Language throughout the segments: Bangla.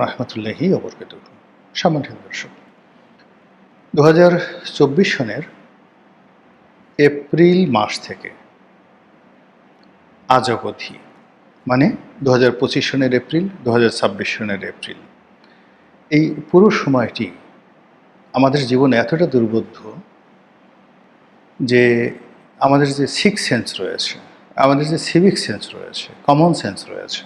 রহমতুল্লাহি ওবরকাতুহ। সম্মানিত দর্শক, 2024 সনের এপ্রিল মাস থেকে আজ অবধি, মানে 2025 সনের এপ্রিল, 2026 সনের এপ্রিল, এই পুরো সময়টি আমাদের জীবনে এতটা দুর্বোধ্য যে আমাদের যে সিক্স সেন্স রয়েছে, আমাদের যে সিভিক সেন্স রয়েছে, কমন সেন্স রয়েছে,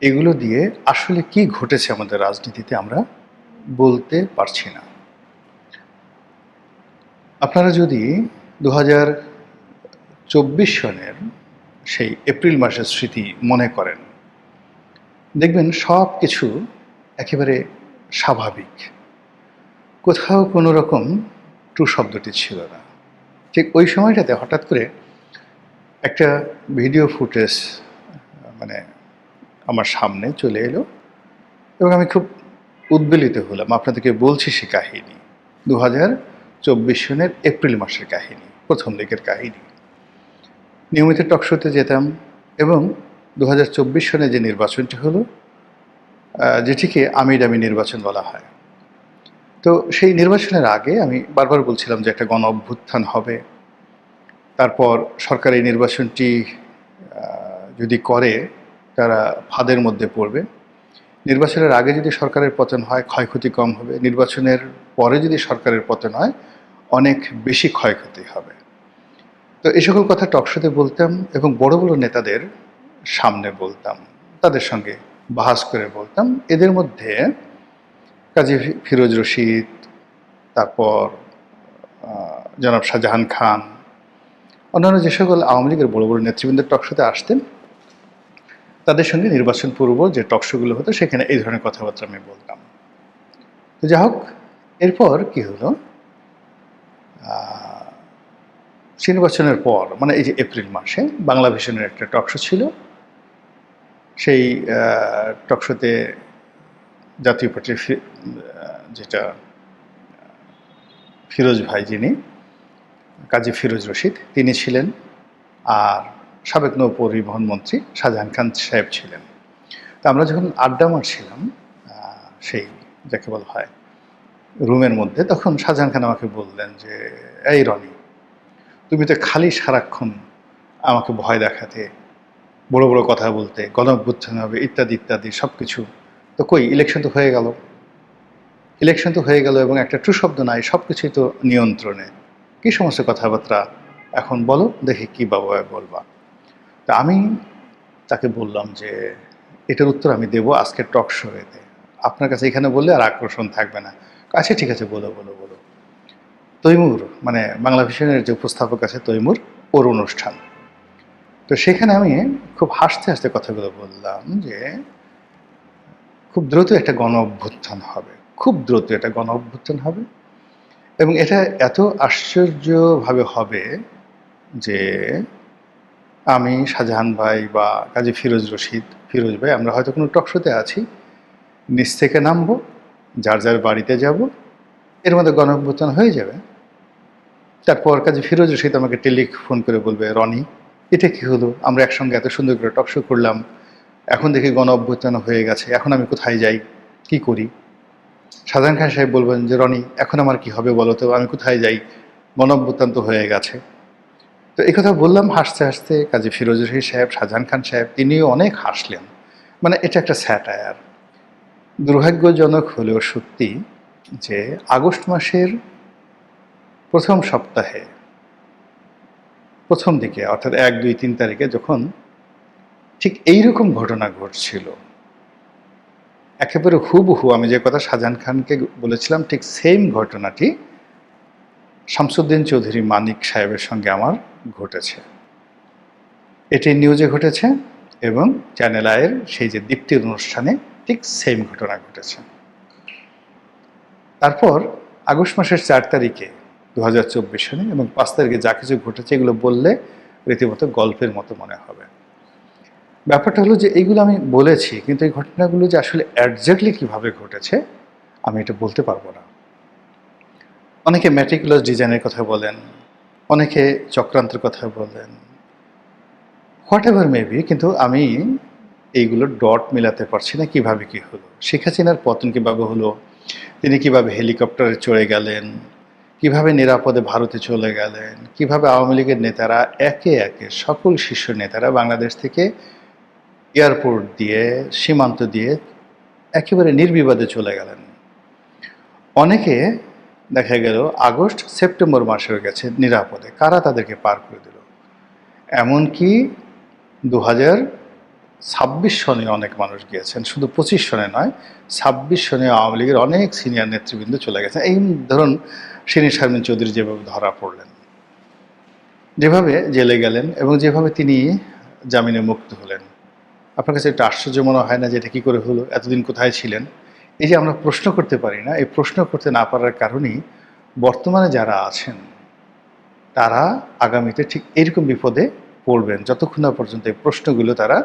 এগুলো দিয়ে আসলে কি ঘটেছে আমাদের রাজনীতিতে আমরা বলতে পারছি না। আপনারা যদি 2024 সনের সেই এপ্রিল মাসের স্মৃতি মনে করেন, দেখবেন সব কিছু একেবারে স্বাভাবিক, কোথাও কোনো রকম টু শব্দটি ছিল না। ঠিক ওই সময়টাতে হঠাৎ করে একটা ভিডিও ফুটেজ মানে আমার সামনে চলে এলো এবং আমি খুব উদ্বেলিত হলাম। আপনাদেরকে বলছি সে কাহিনী 2024 সনের এপ্রিল মাসের কাহিনী, প্রথম দিকের কাহিনী। নিয়মিত টকশোতে যেতাম এবং 2024 সনে যে নির্বাচনটি হলো, যেটিকে আমিরামি নির্বাচন বলা হয়, তো সেই নির্বাচনের আগে আমি বারবার বলছিলাম যে একটা গণ অভ্যুত্থান হবে, তারপর সরকার এই নির্বাচনটি যদি করে তারা ফাঁদের মধ্যে পড়বে। নির্বাচনের আগে যদি সরকারের পতন হয় ক্ষয়ক্ষতি কম হবে, নির্বাচনের পরে যদি সরকারের পতন হয় অনেক বেশি ক্ষয়ক্ষতি হবে। তো এই সকল কথা টকশোতে বলতাম এবং বড় বড় নেতাদের সামনে বলতাম, তাদের সঙ্গে বাহাস করে বলতাম। এদের মধ্যে কাজী ফিরোজ রশিদ, তারপর জনাব শাহজাহান খান, অন্যান্য যে সকল আওয়ামী লীগের বড় বড় নেতৃবৃন্দের টকশোতে আসতেন, তাদের সঙ্গে নির্বাচন পূর্ব যে টকশোগুলো হতো সেখানে এই ধরনের কথাবার্তা আমি বলতাম। তো যা হোক, এরপর কি হলো, নির্বাচনের পর মানে এই যে এপ্রিল মাসে বাংলা ভিশনের একটা টকশো ছিল। সেই টকশোতে জাতীয় পার্টির যেটা ফিরোজ ভাই, যিনি কাজী ফিরোজ রশিদ, তিনি ছিলেন, আর সাবেক নৌ পরিবহন মন্ত্রী শাহজাহান খান সাহেব ছিলেন। তো আমরা যখন আড্ডা মারছিলাম সেই যাকে বলা হয় রুমের মধ্যে, তখন শাহজাহান খান আমাকে বললেন যে, এই রনি, তুমি তো খালি সারাক্ষণ আমাকে ভয় দেখাতে, বড় বড় কথা বলতে, গণ অভ্যুত্থান হবে ইত্যাদি ইত্যাদি সব কিছু, তো কই ইলেকশন তো হয়ে গেল, ইলেকশন তো হয়ে গেল এবং একটা ট্রু শব্দ নাই, সব কিছুই তো নিয়ন্ত্রণে, কী সমস্ত কথাবার্তা এখন বলো দেখি কী বাবা বলবা। তা আমি তাকে বললাম যে এটার উত্তর আমি দেবো আজকের টক শোতে, আপনার কাছে এখানে বললে আর আকর্ষণ থাকবে না। আচ্ছা ঠিক আছে, বলো বলো বলো। তৈমুর, মানে বাংলা ভিশনের যে উপস্থাপক আছে তৈমুর, ওর অনুষ্ঠান। তো সেখানে আমি খুব হাসতে হাসতে কথাগুলো বললাম যে খুব দ্রুত একটা গণ অভ্যুত্থান হবে, খুব দ্রুত একটা গণ অভ্যুত্থান হবে, এবং এটা এত আশ্চর্যভাবে হবে যে আমি, শাহজাহান ভাই বা কাজী ফিরোজ রশিদ, ফিরোজ ভাই, আমরা হয়তো কোনো টকশোতে আছি, নিচ থেকে নামবো, যার যার বাড়িতে যাব, এর মধ্যে গণ অভ্যুত্থান হয়ে যাবে। তারপর কাজী ফিরোজ রশিদ আমাকে টেলিফোন করে বলবে, রনি এটা কি হলো, আমরা একসঙ্গে এত সুন্দর করে টকশো করলাম, এখন দেখি গণ অভ্যুত্থান হয়ে গেছে, এখন আমি কোথায় যাই, কি করি? শাহজাহান খান সাহেব বলবেন যে, রনি এখন আমার কি হবে বলো তো, আমি কোথায় যাই, গণ অভ্যুত্থান তো হয়ে গেছে। তো এই কথা বললাম হাসতে হাসতে। কাজী ফিরোজ রশিদ সাহেব, শাহজাহান খান সাহেব, তিনিও অনেক হাসলেন। মানে এটা একটা স্যাটায়ার। দুর্ভাগ্যজনক হলেও সত্যি যে আগস্ট মাসের প্রথম সপ্তাহে, প্রথম দিকে, অর্থাৎ 1, 2, 3 তারিখে যখন ঠিক এইরকম ঘটনা ঘটছিল, একেবারে হুবহু আমি যে কথা শাহজাহান খানকে বলেছিলাম ঠিক সেম ঘটনাটি শামসুদ্দিন চৌধুরী মানিক সাহেবের সঙ্গে আমার ঘটেছে। এটি নিউজে ঘটেছে এবং চ্যানেল আইয়ের সেই যে দীপ্তির অনুষ্ঠানে ঠিক সেম ঘটনা ঘটেছে। তারপর আগস্ট মাসের 4 তারিখে 2024 সনে এবং 5 তারিখে যা কিছু ঘটেছে এগুলো বললে রীতিমতো গল্পের মতো মনে হবে। ব্যাপারটা হলো যে এইগুলো আমি বলেছি, কিন্তু এই ঘটনাগুলো যে আসলে অ্যাডজাক্টলি কীভাবে ঘটেছে আমি এটা বলতে পারবো না। অনেকে ম্যাটিকুলাস ডিজাইনের কথা বলেন, অনেকে চক্রান্তের কথা বলেন, হোয়াট এভার মেবি, কিন্তু আমি এইগুলো ডট মেলাতে পারছি না, কিভাবে কি হলো। শেখ হাসিনার পতন কিভাবে হলো, তিনি কিভাবে হেলিকপ্টারে চড়ে গেলেন, কিভাবে নিরাপদে ভারতে চলে গেলেন, কিভাবে আওয়ামী লীগের নেতারা একে একে সকল শীর্ষ নেতারা বাংলাদেশ থেকে এয়ারপোর্ট দিয়ে সীমান্ত দিয়ে একেবারে নির্বিবাদে চলে গেলেন। অনেকে দেখা গেল আগস্ট সেপ্টেম্বর মাসেও গেছে নিরাপদে, কারা তাদেরকে পার করে দিল। এমনকি 2026 সনে অনেক মানুষ গিয়েছেন, শুধু 25 সনে নয়, 26 সনে আওয়ামী লীগের অনেক সিনিয়র নেতৃবৃন্দ চলে গেছেন। এই ধরুন শিরীন শারমিন চৌধুরী যেভাবে ধরা পড়লেন, যেভাবে জেলে গেলেন এবং যেভাবে তিনি জামিনে মুক্ত হলেন, আপনার কাছে একটা আশ্চর্য মনে হয় না যে এটা কী করে হলো, এতদিন কোথায় ছিলেন? এই যে আমরা প্রশ্ন করতে পারি না, এই প্রশ্ন করতে না পারার কারণেই বর্তমানে যারা আছেন তারা আগামীতে ঠিক এরকম বিপদে পড়বেন, যতক্ষণ না পর্যন্ত এই প্রশ্নগুলো তারা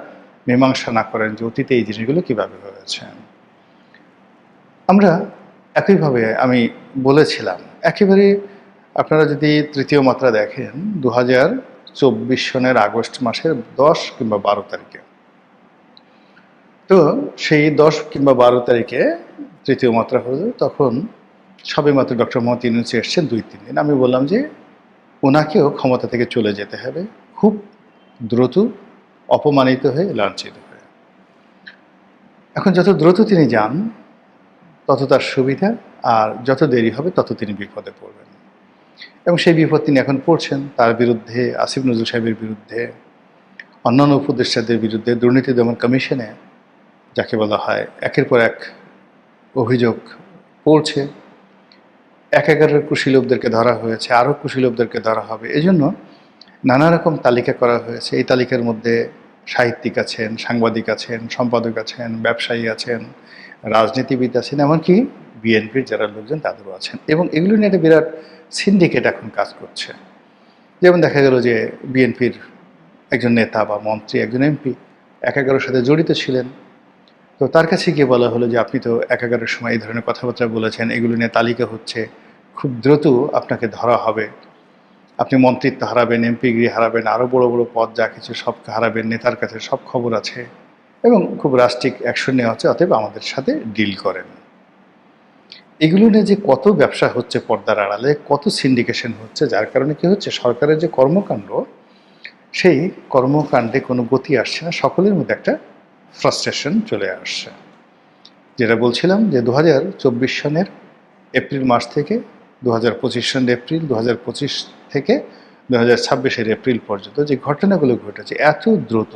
মীমাংসা না করেন যে অতীতে এই জিনিসগুলো কীভাবে হয়েছে। আমরা একইভাবে আমি বলেছিলাম, একেবারে আপনারা যদি তৃতীয় মাত্রা দেখেন 2024 সনের আগস্ট মাসের 10 কিংবা 12 তারিখে, তো সেই 10 কিংবা 12 তারিখে তৃতীয় মাত্রা হলো, তখন সবে মাত্র ডক্টর মোহাম্মদ ইউনূস এসছেন 2-3 দিন। আমি বললাম যে ওনাকেও ক্ষমতা থেকে চলে যেতে হবে খুব দ্রুত, অপমানিত হয়ে, লাঞ্ছিত হয়ে। এখন যত দ্রুত তিনি যান তত তার সুবিধা, আর যত দেরি হবে তত তিনি বিপদে পড়বেন। এবং সেই বিপদ তিনি এখন পড়ছেন। তার বিরুদ্ধে, আসিফ নজরুল সাহেবের বিরুদ্ধে, অন্যান্য উপদেষ্টাদের বিরুদ্ধে দুর্নীতি দমন কমিশনে যাকে বলা হয় একের পর এক অভিযোগ পড়ছে। একের কুশীলবদেরকে ধরা হয়েছে, আরও কুশীলবদেরকে ধরা হবে। এজন্য নানা রকম তালিকা করা হয়েছে। এই তালিকার মধ্যে সাহিত্যিক আছেন, সাংবাদিক আছেন, সম্পাদক আছেন, ব্যবসায়ী আছেন, রাজনীতিবিদ আছেন, এমনকি বিএনপির যারা লোকজন তাদেরও আছেন। এবং এগুলো নিয়ে একটা বিরাট সিন্ডিকেট এখন কাজ করছে। যেমন দেখা গেল যে বিএনপির একজন নেতা বা মন্ত্রী, একজন এমপি 11-এর সাথে জড়িত ছিলেন। তো তার কাছে গিয়ে বলা হলো যে আপনি তো 11-এর সময় এই ধরনের কথাবার্তা বলেছেন, এগুলো নিয়ে তালিকা হচ্ছে, খুব দ্রুত আপনাকে ধরা হবে, আপনি মন্ত্রিত্ব হারাবেন, এমপিগিরি হারাবেন, আরও বড় বড় পদ যা কিছু সব হারাবেন, নেতার কাছে সব খবর আছে এবং খুব রাষ্ট্রিক অ্যাকশন নেওয়া হচ্ছে, অতএব আমাদের সাথে ডিল করেন। এগুলো নিয়ে যে কত ব্যবসা হচ্ছে পর্দার আড়ালে, কত সিন্ডিকেশন হচ্ছে, যার কারণে কি হচ্ছে, সরকারের যে কর্মকাণ্ড, সেই কর্মকাণ্ডে কোনো গতি আসছে না, সকলের মধ্যে একটা ফ্রাস্ট্রেশন চলে আসছে। যেটা বলছিলাম যে 2024 সনের এপ্রিল মাস থেকে 2025 সনের এপ্রিল, 2025 থেকে 2026-এর এপ্রিল পর্যন্ত যে ঘটনাগুলো ঘটেছে, এত দ্রুত,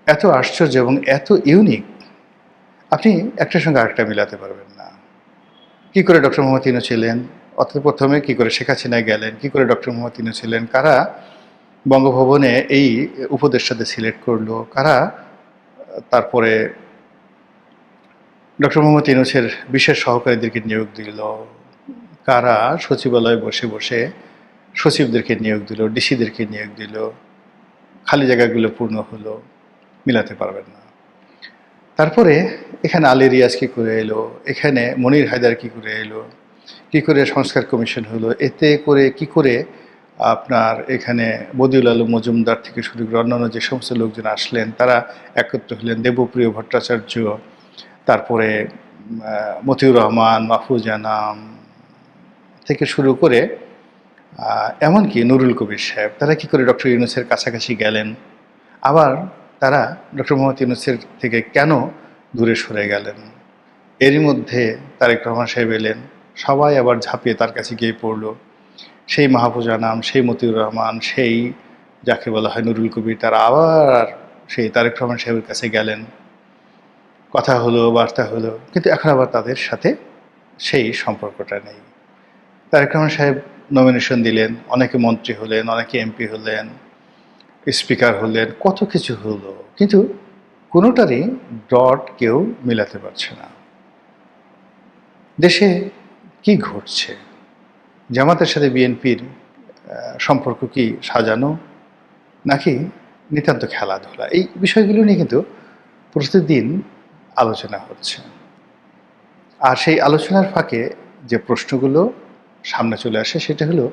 এত আশ্চর্য এবং এত ইউনিক, আপনি একটার সঙ্গে আরেকটা মিলাতে পারবেন না। কী করে ডক্টর মোহাম্মদ ইউনূস ছিলেন, অর্থাৎ প্রথমে কী করে শেখ হাসিনা গেলেন, কী করে ডক্টর মোহাম্মদ ইউনূস ছিলেন, কারা বঙ্গভবনে এই উপদেষ্টাদের সিলেক্ট করলো, কারা তারপরে ডক্টর মোহাম্মদ ইউনূসের বিশেষ সহকারীদেরকে নিয়োগ দিল, কারা সচিবালয়ে বসে বসে সচিবদেরকে নিয়োগ দিল, ডিসিদেরকে নিয়োগ দিল, খালি জায়গাগুলো পূর্ণ হলো, মিলাতে পারবেন না। তারপরে এখানে আলী রিয়াজ কী করে এলো, এখানে মনির হায়দার কী করে এলো, কী করে সংস্কার কমিশন হলো, এতে করে কি করে আপনার এখানে বদিউল আলম মজুমদার থেকে শুরু করে অন্যান্য যে সমস্ত লোকজন আসলেন তারা একত্র হলেন, দেবপ্রিয় ভট্টাচার্য, তারপরে মতিউর রহমান, মাহফুজ আনাম থেকে শুরু করে এমনকি নুরুল কবির সাহেব, তারা কী করে ডক্টর ইউনূসের কাছাকাছি গেলেন, আবার তারা ডক্টর মোহাম্মদ ইউনূসের থেকে কেন দূরে সরে গেলেন। এরই মধ্যে তারেক রহমান সাহেব এলেন, সবাই আবার ঝাঁপিয়ে তার কাছে গিয়ে পড়ল। সেই মাহফুজ আনাম, সেই মতিউর রহমান, সেই যাকে বলা হয় নুরুল কবির, তারা আবার সেই তারেক রহমান সাহেবের কাছে গেলেন, কথা হলো, বার্তা হলো, কিন্তু এখন আবার তাদের সাথে সেই সম্পর্কটা নেই। তারেক রহমান সাহেব নমিনেশন দিলেন, অনেকে মন্ত্রী হলেন, অনেকে এমপি হলেন, স্পিকার হলেন, কত কিছু হলো, কিন্তু কোনোটারই ডট কেউ মিলাতে পারছে না। দেশে কি ঘটছে, জামাতের সাথে বিএনপির সম্পর্ক কি সাজানো নাকি নিতান্ত খেলাধুলা, এই বিষয়গুলো নিয়ে কিন্তু প্রতিদিন আলোচনা হচ্ছে। আর সেই আলোচনার ফাঁকে যে প্রশ্নগুলো সামনে চলে আসে সেটা হলো